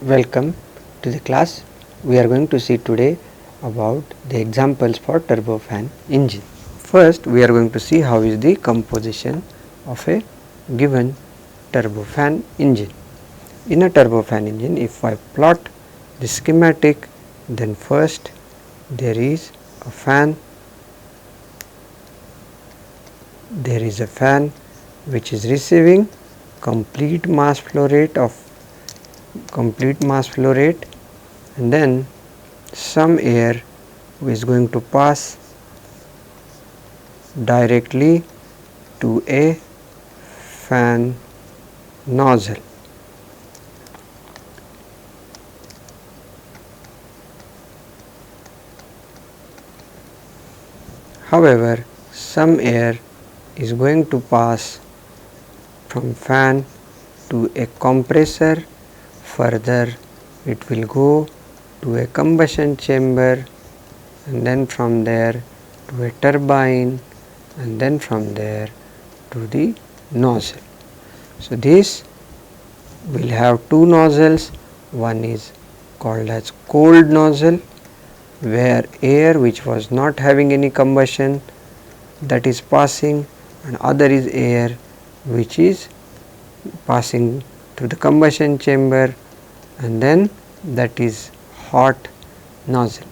Welcome to the class. We are going to see today about the examples for turbofan engine. First, we are going to see how is the composition of a given turbofan engine. In a turbofan engine, if I plot the schematic, then first there is a fan. There is a fan which is receiving complete mass flow rate, and then some air is going to pass directly to a fan nozzle. However, some air is going to pass from fan to a compressor, further it will go to a combustion chamber, and then from there to a turbine, and then from there to the nozzle. So, this will have two nozzles. One is called as cold nozzle, where air which was not having any combustion that is passing, and other is air which is passing to the combustion chamber, and then that is hot nozzle.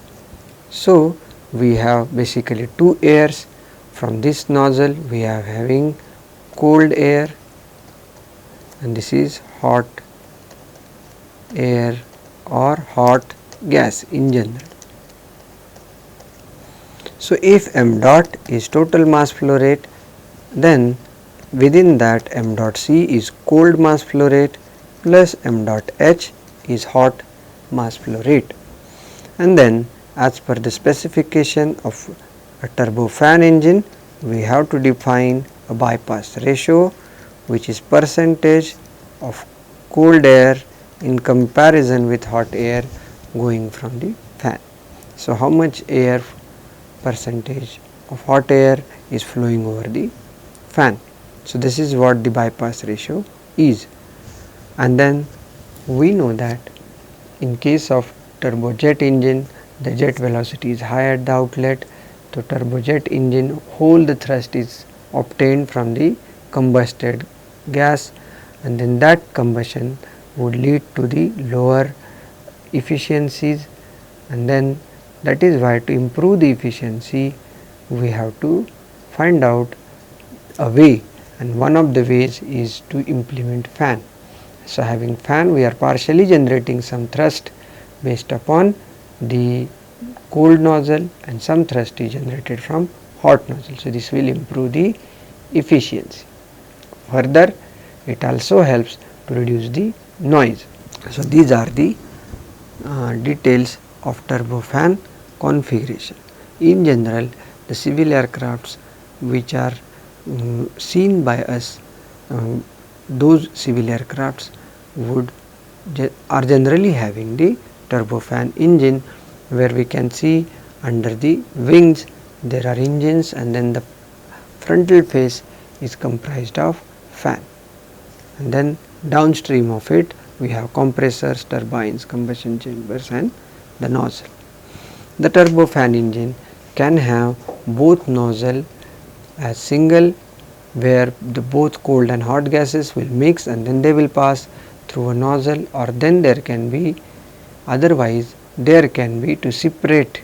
So, we have basically two airs. From this nozzle we are having cold air, and this is hot air or hot gas in general. So, if m dot is total mass flow rate, then within that m dot c is cold mass flow rate plus m dot h is hot mass flow rate. And then as per the specification of a turbofan engine, we have to define a bypass ratio, which is percentage of cold air in comparison with hot air going from the fan. So, how much air percentage of hot air is flowing over the fan. So, this is what the bypass ratio is. And then we know that in case of turbojet engine, the jet velocity is high at the outlet. So, turbojet engine whole the thrust is obtained from the combusted gas, and then that combustion would lead to the lower efficiencies, and then that is why to improve the efficiency we have to find out a way, and one of the ways is to implement fan. So, having fan, we are partially generating some thrust based upon the cold nozzle, and some thrust is generated from hot nozzle. So, this will improve the efficiency. Further, it also helps to reduce the noise. So, these are the details of turbofan configuration. In general, the civil aircrafts which are seen by us, those civil aircrafts are generally having the turbofan engine, where we can see under the wings there are engines, and then the frontal face is comprised of fan, and then downstream of it we have compressors, turbines, combustion chambers, and the nozzle. The turbofan engine can have both nozzle as single, where the both cold and hot gases will mix and then they will pass through a nozzle, or then there can be two separate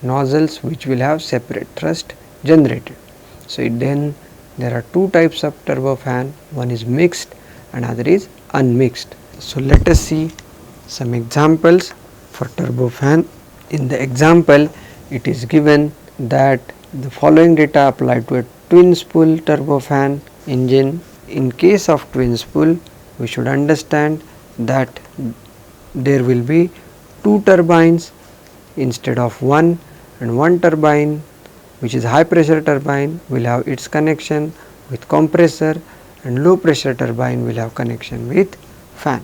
nozzles which will have separate thrust generated. So, then there are two types of turbofan, one is mixed and other is unmixed. So, let us see some examples for turbofan. In the example, it is given that the following data apply to a twin spool turbofan engine. In case of twin spool, we should understand that there will be two turbines instead of one, and one turbine which is high pressure turbine will have its connection with compressor, and low pressure turbine will have connection with fan,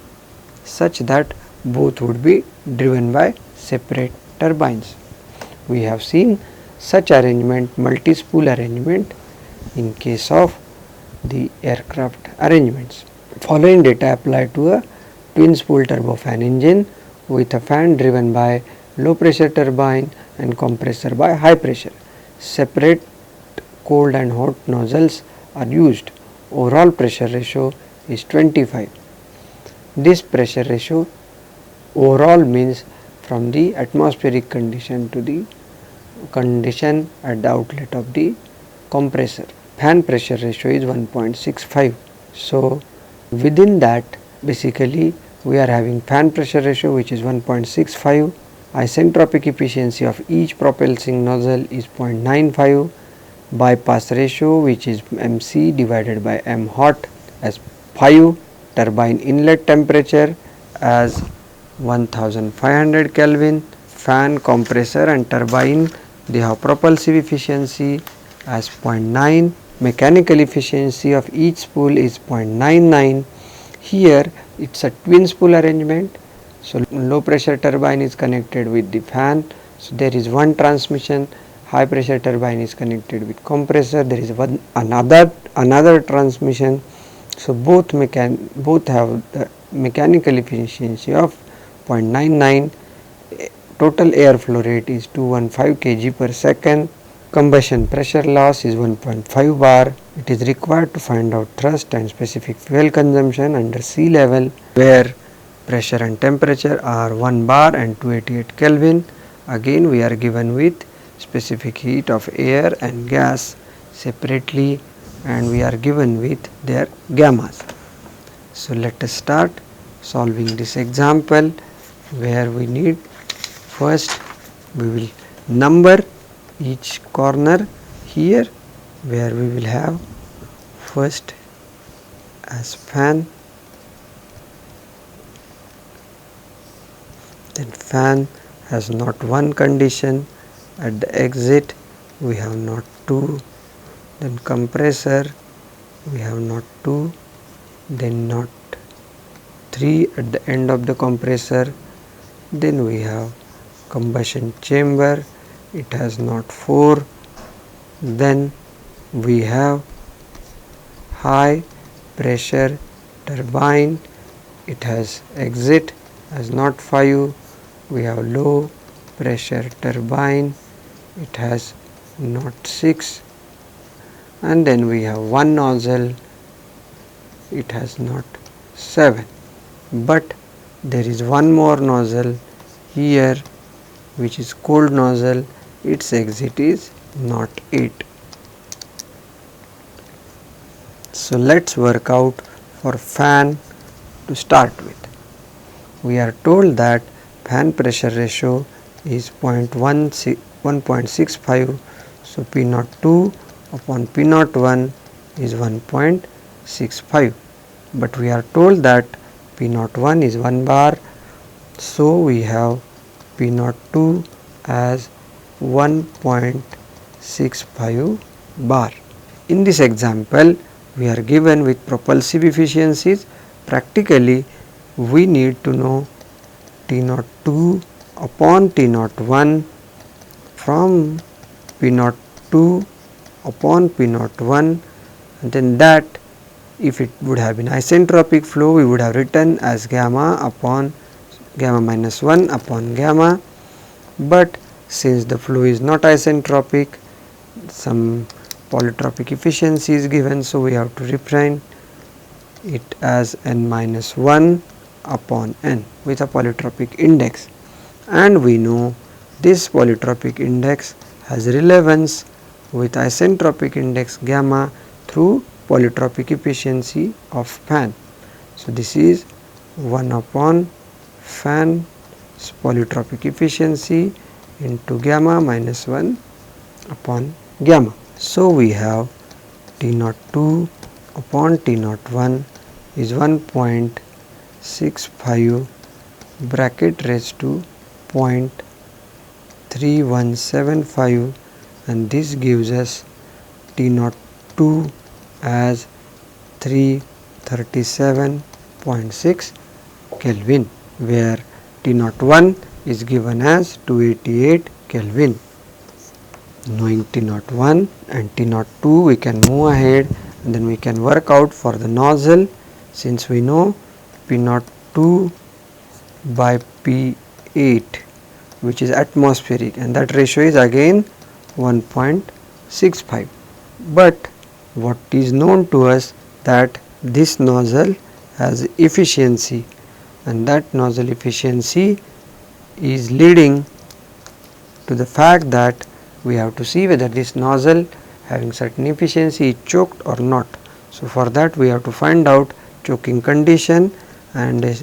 such that both would be driven by separate turbines. We have seen such arrangement, multi-spool arrangement, in case of the aircraft arrangements. Following data apply to a twin spool turbofan engine with a fan driven by low pressure turbine and compressor by high pressure. Separate cold and hot nozzles are used. Overall pressure ratio is 25. This pressure ratio overall means from the atmospheric condition to the condition at the outlet of the compressor. Fan pressure ratio is 1.65. So within that, basically we are having fan pressure ratio which is 1.65. Isentropic efficiency of each propulsing nozzle is 0.95. Bypass ratio which is MC divided by M hot as 5. Turbine inlet temperature as 1500 Kelvin. Fan, compressor and turbine, they have propulsive efficiency as 0.9. Mechanical efficiency of each spool is 0.99. Here it is a twin spool arrangement. So low pressure turbine is connected with the fan. So there is one transmission. High pressure turbine is connected with compressor. There is another transmission. So both have the mechanical efficiency of 0.99. Total airflow rate is 215 kg per second. Combustion pressure loss is 1.5 bar. It is required to find out thrust and specific fuel consumption under sea level, where pressure and temperature are 1 bar and 288 Kelvin. Again we are given with specific heat of air and gas separately, and we are given with their gammas. So let us start solving this example, where we need first we will number each corner here, where we will have first as fan, then fan has not one condition. At the exit we have not 2, then compressor we have not 2, then not 3 at the end of the compressor, then we have combustion chamber, it has not 4, then we have high pressure turbine, it has exit as not 5, we have low pressure turbine, it has not 6, and then we have one nozzle, it has not 7, but there is one more nozzle here which is cold nozzle, its exit is not 8. So let us work out for fan to start with. We are told that fan pressure ratio is 1.65, so P02 upon P01 is 1.65, but we are told that P01 is 1 bar, so we have P02 as 1.65 bar. In this example we are given with propulsive efficiencies. Practically we need to know T02 upon T01 from P02 upon P01, and then that, if it would have been isentropic flow, we would have written as gamma upon gamma minus 1 upon gamma, but since the flow is not isentropic, some polytropic efficiency is given, so we have to represent it as n minus 1 upon n with a polytropic index, and we know this polytropic index has relevance with isentropic index gamma through polytropic efficiency of fan. So this is 1 upon fan's polytropic efficiency into gamma minus 1 upon gamma. So we have T02 upon T01 is 1.65 bracket raised to 0.3175, and this gives us T02 as 337.6 Kelvin, where T01 is given as 288 Kelvin. Knowing T01 and T02, we can move ahead and then we can work out for the nozzle. Since we know P02 2 by P8, which is atmospheric, and that ratio is again 1.65. But what is known to us that this nozzle has efficiency, and that nozzle efficiency is leading to the fact that we have to see whether this nozzle having certain efficiency is choked or not. So for that we have to find out choking condition, and a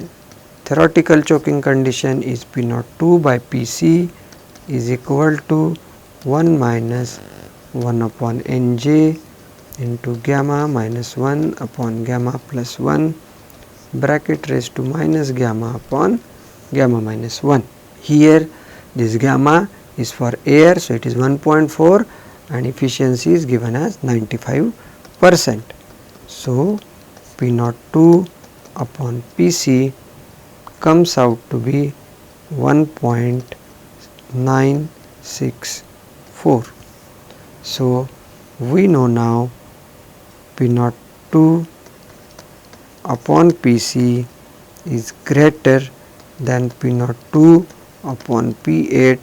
theoretical choking condition is P02 by Pc is equal to 1 minus 1 upon Nj into gamma minus 1 upon gamma plus 1 bracket raised to minus gamma upon gamma minus 1. Here this gamma is for air, so it is 1.4 and efficiency is given as 95%. So P02 upon Pc comes out to be 1.964. So we know now P02 upon Pc is greater than P02 upon P8.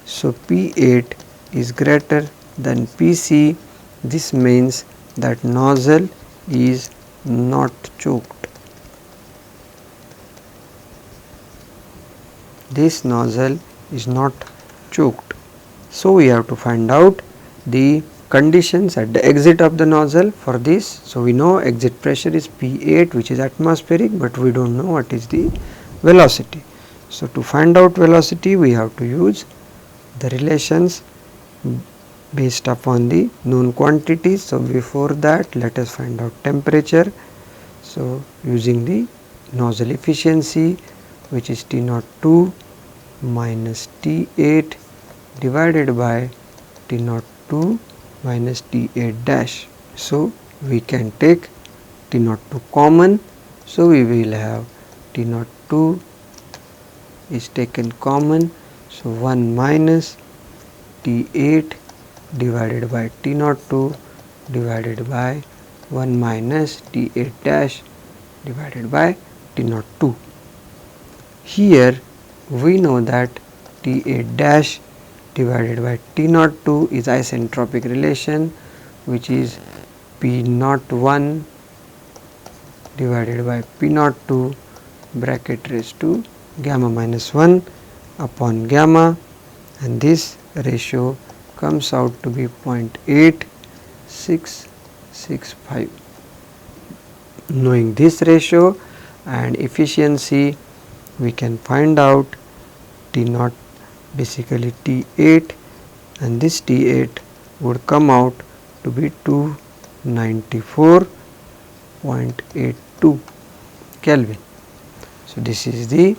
So P8 is greater than Pc. This means that nozzle is not choked. This nozzle is not choked. So we have to find out the conditions at the exit of the nozzle for this. So we know exit pressure is P8, which is atmospheric, but we don't know what is the velocity. So to find out velocity we have to use the relations based upon the known quantities. So before that let us find out temperature. So using the nozzle efficiency, which is T02 minus T8 divided by T02 minus T8 dash. So we can take T02 common. So we will have T02 is taken common. So 1 minus T8 divided by T02 divided by 1 minus T8 dash divided by T02. Here we know that T8 dash divided by T02 is isentropic relation, which is P01 divided by P02 bracket raised to gamma minus 1 upon gamma, and this ratio comes out to be 0.8665. Knowing this ratio and efficiency, we can find out T0 basically T8, and this T8 would come out to be 294.82 Kelvin. So this is the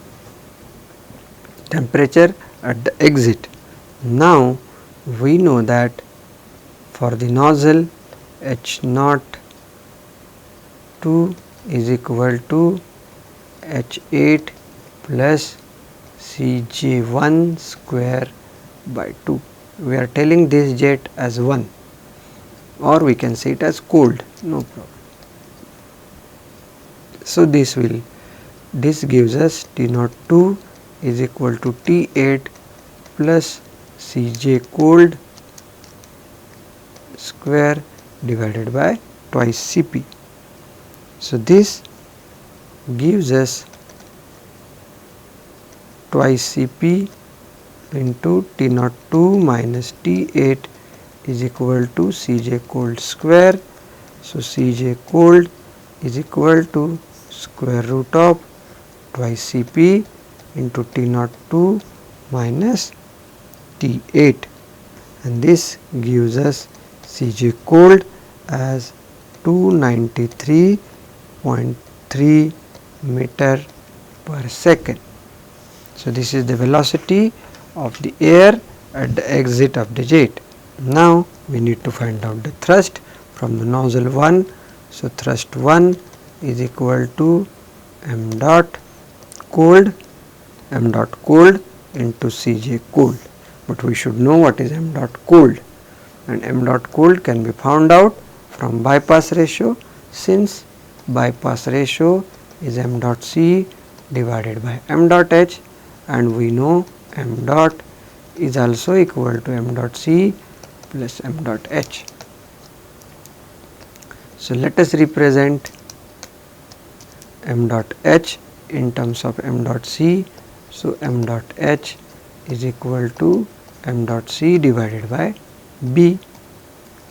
temperature at the exit. Now we know that for the nozzle H02 is equal to H8 plus Cj1 square by 2. We are telling this jet as 1, or we can say it as cold, no problem. So this gives us T02 is equal to T8 plus Cj cold square divided by twice Cp. So this gives us twice Cp into T02 minus T8 is equal to Cj cold square. So Cj cold is equal to square root of twice Cp into T02 minus T8, and this gives us Cj cold as 293.3 meter per second. So this is the velocity of the air at the exit of the jet. Now we need to find out the thrust from the nozzle 1. So thrust 1 is equal to m dot cold into Cj cold, but we should know what is m dot cold, and m dot cold can be found out from bypass ratio, since bypass ratio is m dot C divided by m dot h, and we know m dot is also equal to m dot c plus m dot h. So let us represent m dot h in terms of m dot c. So m dot h is equal to m dot c divided by b.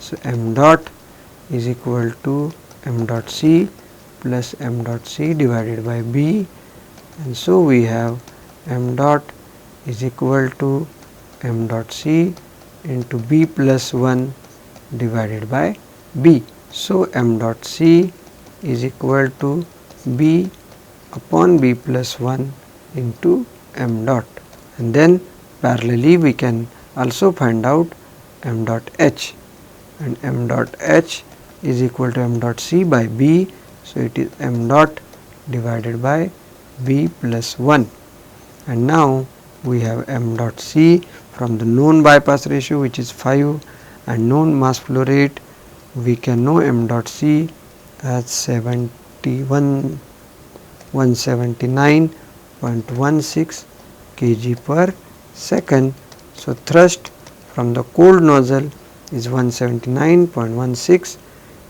So m dot is equal to m dot c plus m dot c divided by b, and so we have m dot is equal to m dot c into b plus 1 divided by b. So m dot c is equal to b upon b plus 1 into m dot, and then parallelly we can also find out m dot h, and m dot h is equal to m dot c by b. So it is m dot divided by b plus 1, and now we have m dot c from the known bypass ratio, which is 5, and known mass flow rate. We can know m dot c as 179.16 kg per second. So thrust from the cold nozzle is 179.16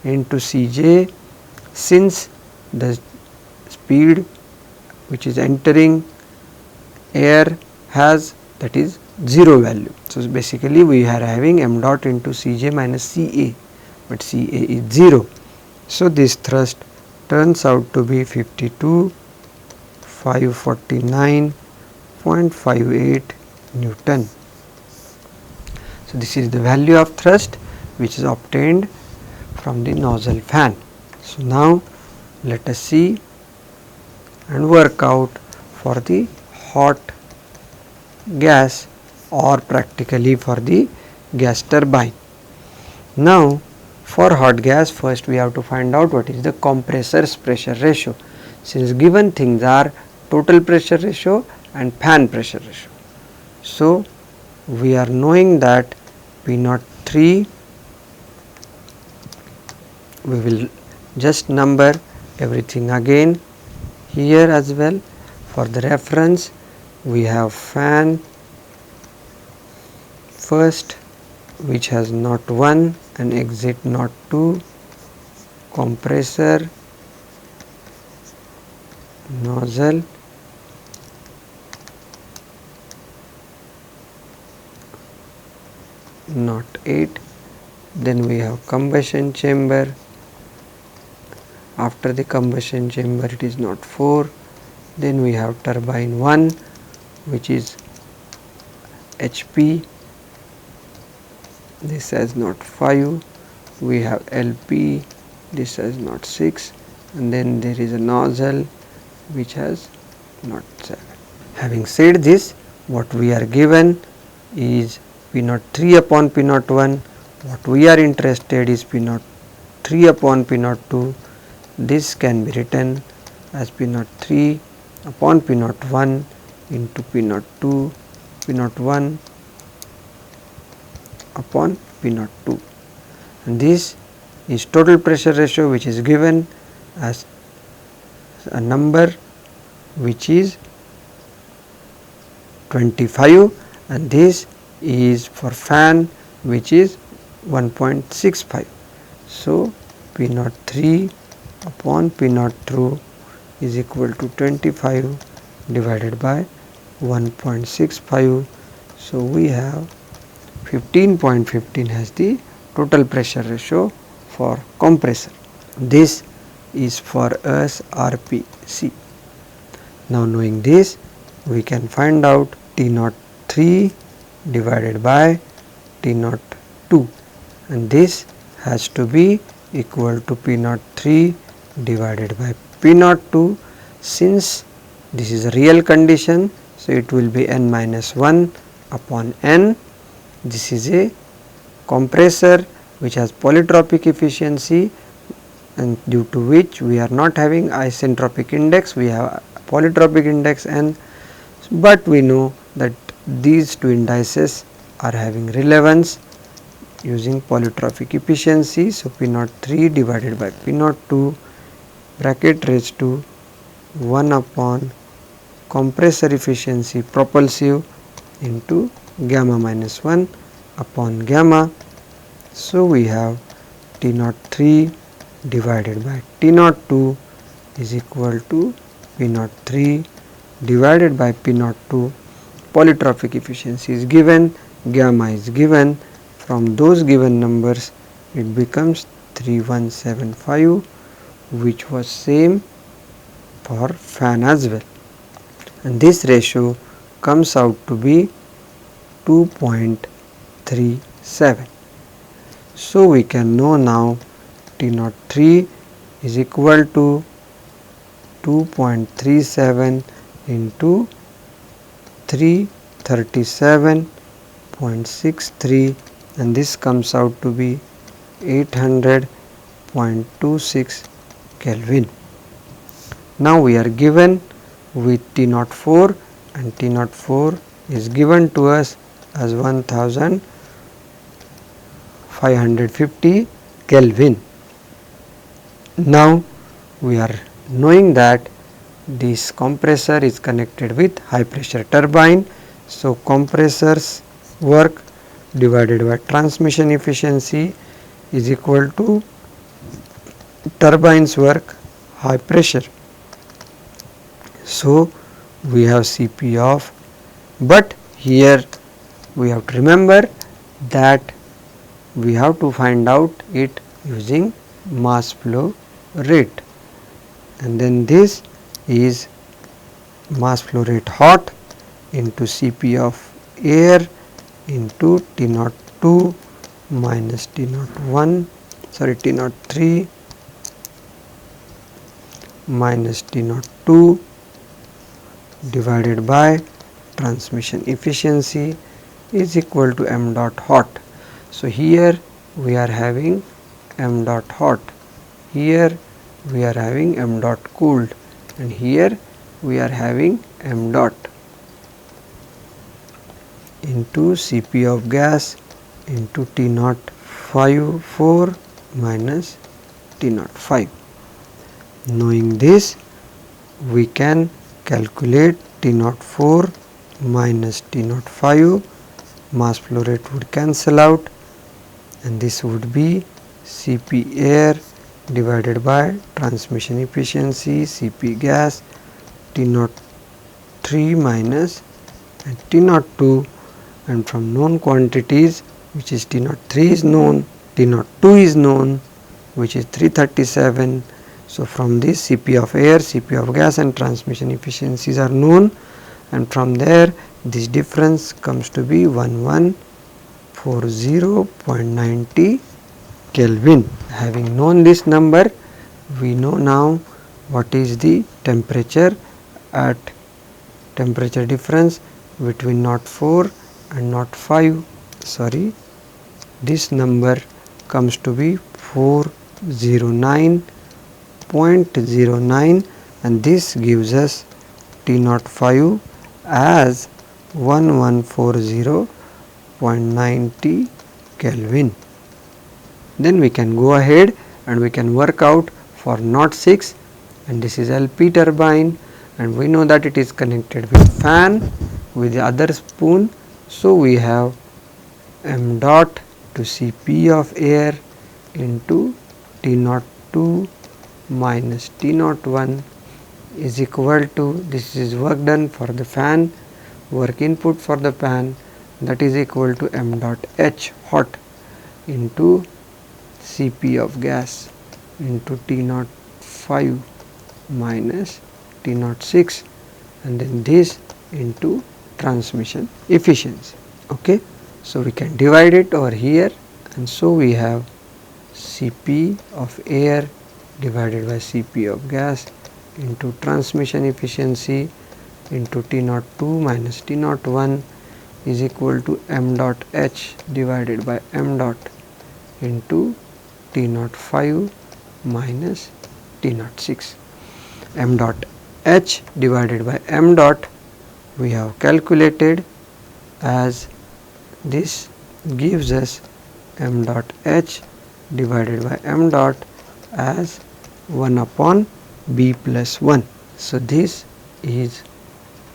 into Cj, since the speed which is entering air has, that is 0 value. So basically we are having m dot into Cj minus Ca, but Ca is 0. So this thrust turns out to be 52,549.58 Newton. So this is the value of thrust which is obtained from the nozzle fan. So now let us see and work out for the hot gas, or practically for the gas turbine. Now for hot gas, first we have to find out what is the compressor's pressure ratio, since given things are total pressure ratio and fan pressure ratio. So we are knowing that P03, we will just number everything again here as well. For the reference, we have fan first, which has not 1 and exit not 2, compressor, nozzle, not 8, then we have combustion chamber. After the combustion chamber it is not 4, then we have turbine 1, which is HP, this has not 5, we have LP, this has not 6, and then there is a nozzle which has not 7. Having said this, what we are given is P03 upon P01. What we are interested is P03 upon P02. This can be written as P03 upon P01 into P02, P01 upon P02, and this is total pressure ratio, which is given as a number which is 25, and this is for fan, which is 1.65. So P03 upon P02 is equal to 25 divided by 1.65. So we have 15.15 as the total pressure ratio for compressor. This is for us RPC. Now knowing this, we can find out T03 divided by T02, and this has to be equal to P03 divided by P02. Since this is a real condition, so it will be n minus 1 upon n. This is a compressor which has polytropic efficiency, and due to which we are not having isentropic index, we have polytropic index n, but we know that these two indices are having relevance using polytropic efficiency. So P03 divided by P02 bracket raised to 1 upon compressor efficiency propulsive into gamma minus 1 upon gamma. So we have T naught 3 divided by T naught 2 is equal to P naught 3 divided by P naught 2. Polytropic efficiency is given, gamma is given. From those given numbers it becomes 3175, which was same for fan as well, and this ratio comes out to be 2.37. So we can know now T naught 3 is equal to 2.37 into 337.63, and this comes out to be 800.26 Kelvin. Now we are given with T naught 4, and T naught 4 is given to us as 1550 Kelvin. Now we are knowing that this compressor is connected with high pressure turbine. So compressor's work divided by transmission efficiency is equal to turbine's work high pressure. So we have Cp of, but here we have to remember that we have to find out it using mass flow rate, and then this is mass flow rate hot into Cp of air into T naught 2 minus T naught 3 minus T naught 2 divided by transmission efficiency is equal to m dot hot. So here we are having m dot hot, here we are having m dot cooled, and here we are having m dot into Cp of gas into T naught 4 minus T naught 5. Knowing this, we can calculate T naught 4 minus T naught 5, mass flow rate would cancel out, and this would be Cp air divided by transmission efficiency Cp gas T naught 3 minus and T naught 2, and from known quantities, which is T naught 3 is known, T naught 2 is known, which is 337. So from this Cp of air, Cp of gas and transmission efficiencies are known, and from there this difference comes to be 1140.90 Kelvin. Having known this number, we know now what is the temperature at temperature difference between naught 4 and naught 5. Sorry, this number comes to be 409.09, and this gives us T naught 5 as 1140.90 Kelvin. Then we can go ahead and we can work out for naught 6, and this is LP turbine, and we know that it is connected with fan with the other spoon. So we have m dot to Cp of air into T naught 2 minus T naught 1 is equal to, this is work done for the fan, work input for the fan, that is equal to m dot h hot into Cp of gas into T naught 5 minus T naught 6, and then this into transmission efficiency. Okay, so we can divide it over here, and so we have Cp of air divided by Cp of gas into transmission efficiency into T naught 2 minus T naught 1 is equal to m dot h divided by m dot into T naught 5 minus T naught 6. M dot h divided by m dot we have calculated as this gives us m dot h divided by m dot as 1 upon b plus 1. So this is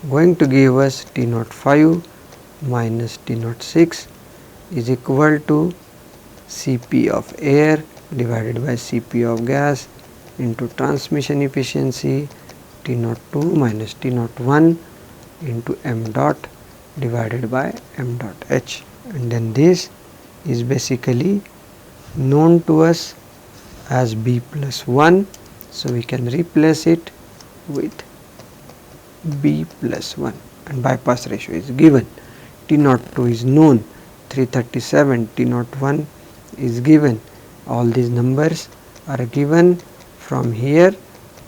going to give us T05 minus T06 is equal to Cp of air divided by Cp of gas into transmission efficiency T02 minus T01 into m dot divided by m dot h, and then this is basically known to us as B plus 1. So, we can replace it with B plus 1 and bypass ratio is given. T02 is known, 337, T01 is given. All these numbers are given. From here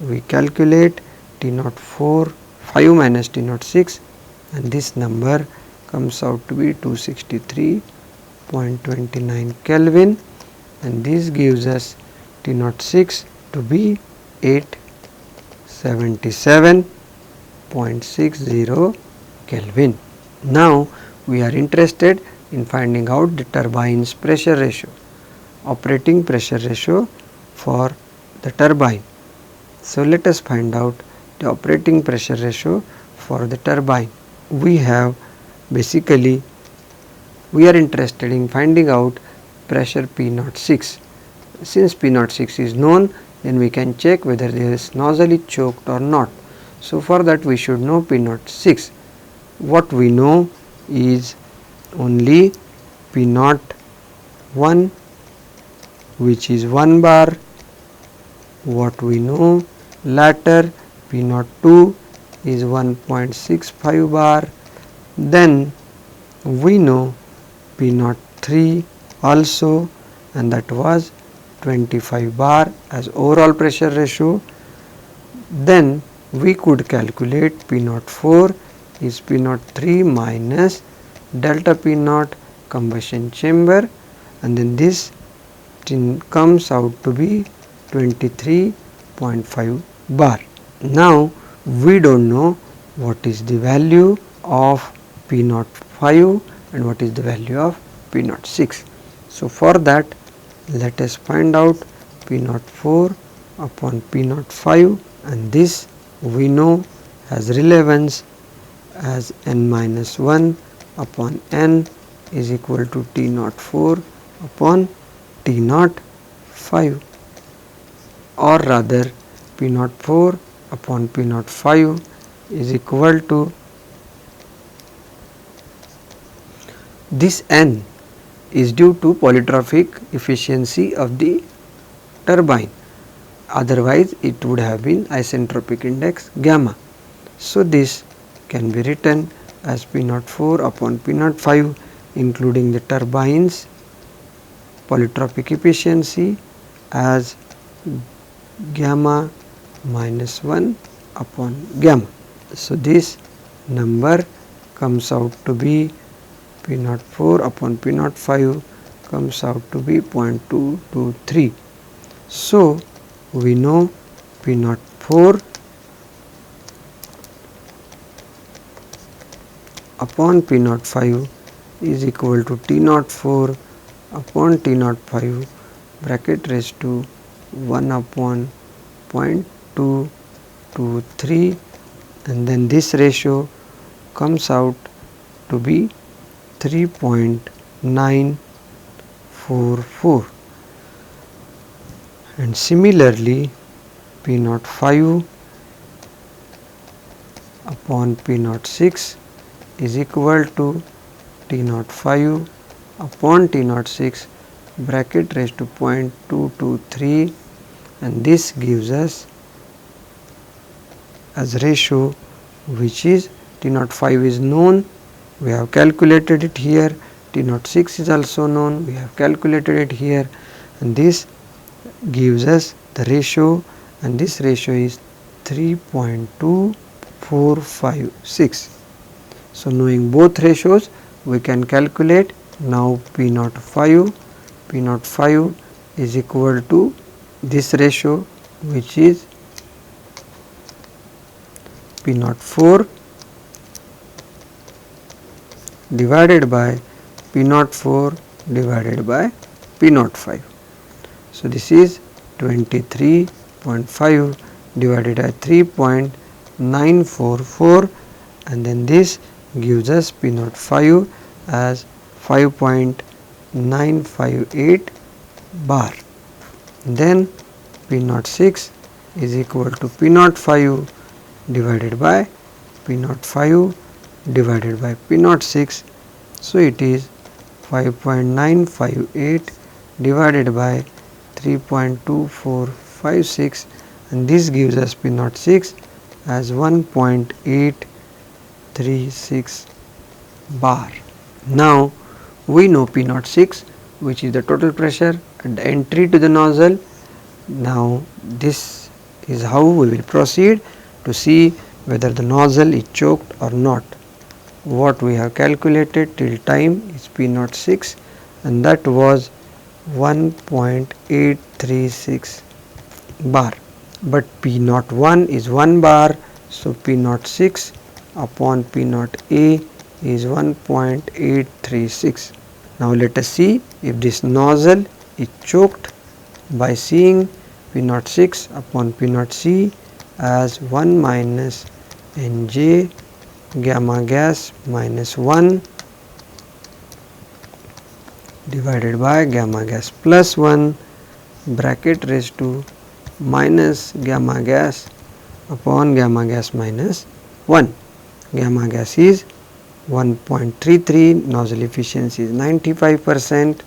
we calculate T04 5 minus T06 and this number comes out to be 263.29 Kelvin, and this gives us T06 to be 877.60 Kelvin. Now we are interested in finding out the turbine's pressure ratio, operating pressure ratio for the turbine. So let us find out the operating pressure ratio for the turbine. We are interested in finding out pressure P06. Since P06 is known, then we can check whether this nozzle is choked or not. So for that we should know P06. What we know is only P01, which is 1 bar. What we know later, P02 is 1.65 bar. Then we know P03 also, and that was 25 bar as overall pressure ratio. Then we could calculate P04 is P03 minus delta P0 combustion chamber, and then this comes out to be 23.5 bar. Now we don't know what is the value of P05 and what is the value of P06. So for that, let us find out P04 upon P05, and this we know has relevance as n minus 1 upon n is equal to T04 upon T05, or rather P04 upon P05 is equal to this n is due to polytropic efficiency of the turbine, otherwise it would have been isentropic index gamma. So this can be written as P04 upon P05 including the turbine's polytropic efficiency as gamma minus 1 upon gamma. So this number comes out to be P04 upon P05 comes out to be 0.223. So we know P04 upon P05 is equal to T04 upon T05 bracket raised to 1 upon 0.223, and then this ratio comes out to be 3.944, and similarly P05 upon P06 is equal to T05 upon T06 bracket raised to 0.223, and this gives us as ratio which is T05 is known, we have calculated it here, T06 is also known, we have calculated it here, and this gives us the ratio, and this ratio is 3.2456. So knowing both ratios we can calculate now P05 is equal to this ratio which is P04 divided by P04 divided by P05. So this is 23.5 divided by 3.944, and then this gives us P05 as 5.958 bar. Then P06 is equal to P05 divided by P05 divided by P06. So it is 5.958 divided by 3.2456, and this gives us P06 as 1.836 bar. Now we know P06, which is the total pressure at the entry to the nozzle. Now this is how we will proceed to see whether the nozzle is choked or not. What we have calculated till time is P06, and that was 1.836 bar, but P01 is 1 bar, so P06 upon P0A is 1.836. Now let us see if this nozzle is choked by seeing P06 upon P0C as 1 minus Nj gamma gas minus 1 divided by gamma gas plus 1 bracket raised to minus gamma gas upon gamma gas minus 1. Gamma gas is 1.33, nozzle efficiency is 95%.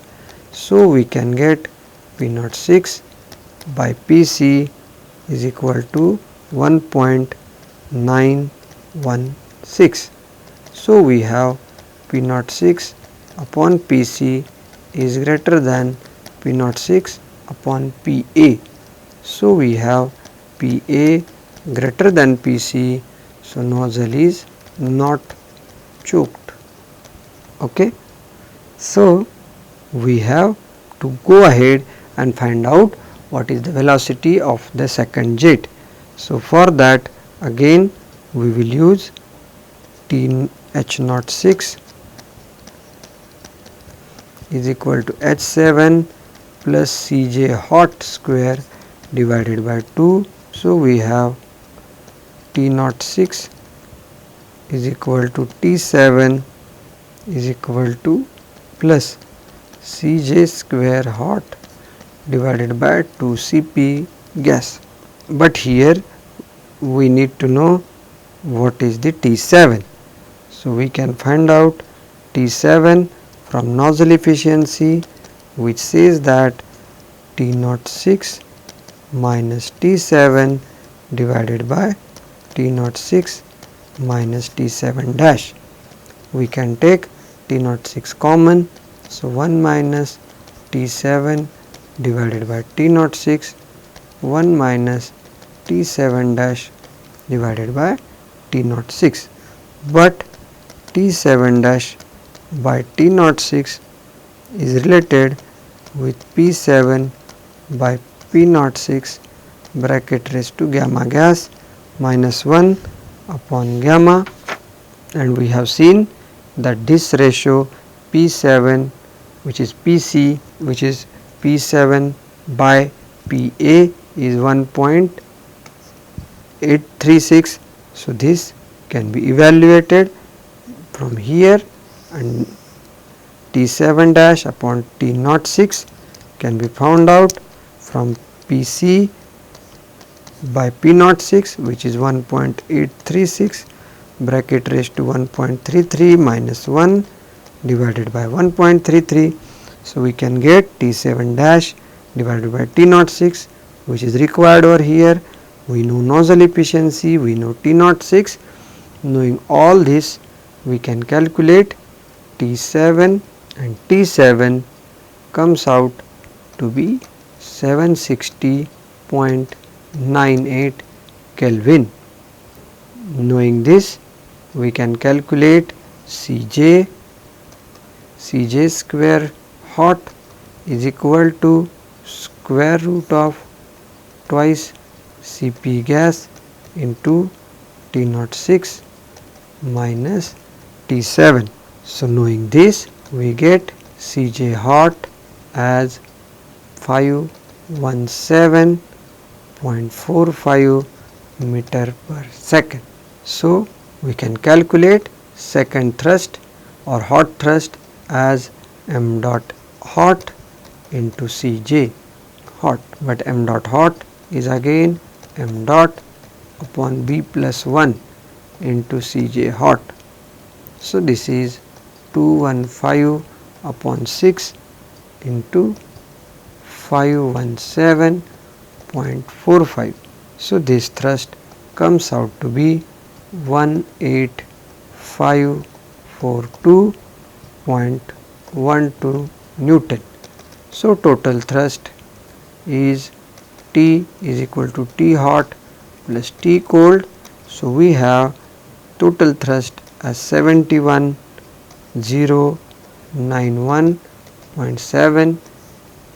So we can get P06 by Pc is equal to 1.916. So we have P06 upon Pc is greater than P06 upon Pa. So we have Pa greater than Pc, so nozzle is not choked. Okay. So we have to go ahead and find out what is the velocity of the second jet. So for that again we will use H06 is equal to H7 plus Cj hot square divided by 2. So we have T06 is equal to T7 is equal to plus Cj square hot divided by 2 Cp gas. But here we need to know what is the T7. So we can find out T7 from nozzle efficiency, which says that T06 minus T7 divided by T06 minus T7 dash. We can take T06 common, so 1 minus T7 divided by T06, 1 minus T7 dash divided by T06, but T7 dash by T06 is related with P7 by P06 bracket raised to gamma gas minus 1 upon gamma, and we have seen that this ratio P7 which is Pc which is P7 by Pa is 1.836. So this can be evaluated from here, and T7 dash upon T06 can be found out from Pc by P06 which is 1.836 bracket raised to 1.33 minus 1 divided by 1.33. So we can get T7 dash divided by T06, which is required over here. We know nozzle efficiency, we know T06. Knowing all this, we can calculate T7, and T7 comes out to be 760.98 Kelvin. Knowing this, we can calculate Cj square hot is equal to square root of twice Cp gas into T06 minus T7. So knowing this, we get Cj hot as 517.45 meter per second. So we can calculate second thrust or hot thrust as m dot hot into Cj hot, but m dot hot is again m dot upon B plus 1 into Cj hot. So, this is 215 upon 6 into 517.45. So, this thrust comes out to be 18542.12 Newton. So, total thrust is T is equal to T hot plus T cold. So, we have total thrust as 71091.7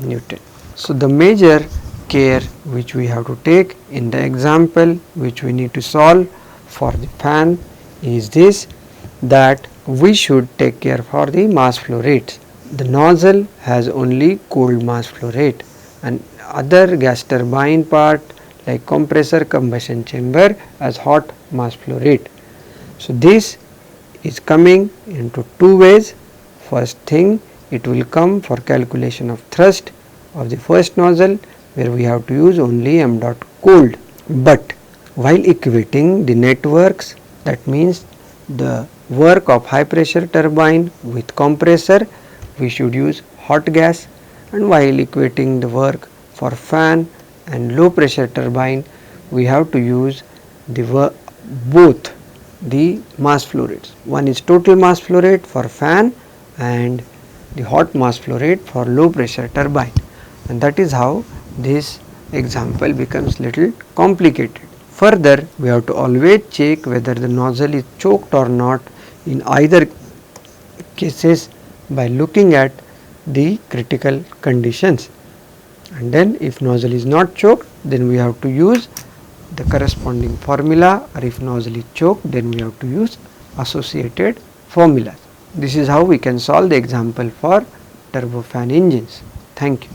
Newton. So, the major care which we have to take in the example which we need to solve for the fan is this, that we should take care for the mass flow rates. The nozzle has only cold mass flow rate, and other gas turbine part like compressor, combustion chamber as hot mass flow rate. So, this is coming into two ways. First thing, it will come for calculation of thrust of the first nozzle, where we have to use only m dot cold, but while equating the networks, that means the work of high pressure turbine with compressor, we should use hot gas, and while equating the work for fan and low pressure turbine, we have to use the both the mass flow rates. One is total mass flow rate for fan and the hot mass flow rate for low pressure turbine, and that is how this example becomes little complicated. Further, we have to always check whether the nozzle is choked or not in either cases by looking at the critical conditions, and then if nozzle is not choked, then we have to use the corresponding formula, or if nozzle is choked, then we have to use associated formulas. This is how we can solve the example for turbofan engines. Thank you.